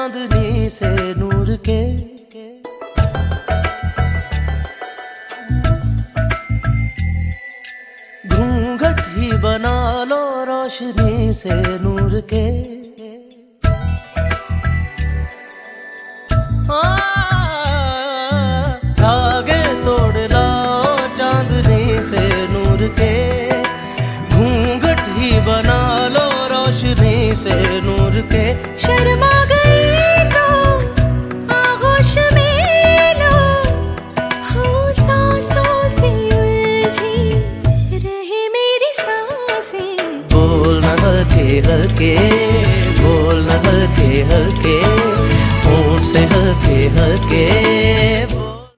चांदनी से नूर के। घूंघट ही बना लो रोशनी से नूर के। धागे तोड़ लाओ चांदनी से नूर के। घूंघट ही बना लो रोशनी से नूर के। शर्मा गई तो आगोश में लो, हो सांसों से उलझी रहे मेरी सांसें। बोल न हल्के हल्के, बोल न हल्के हल्के, होंठ से हल्के हल्के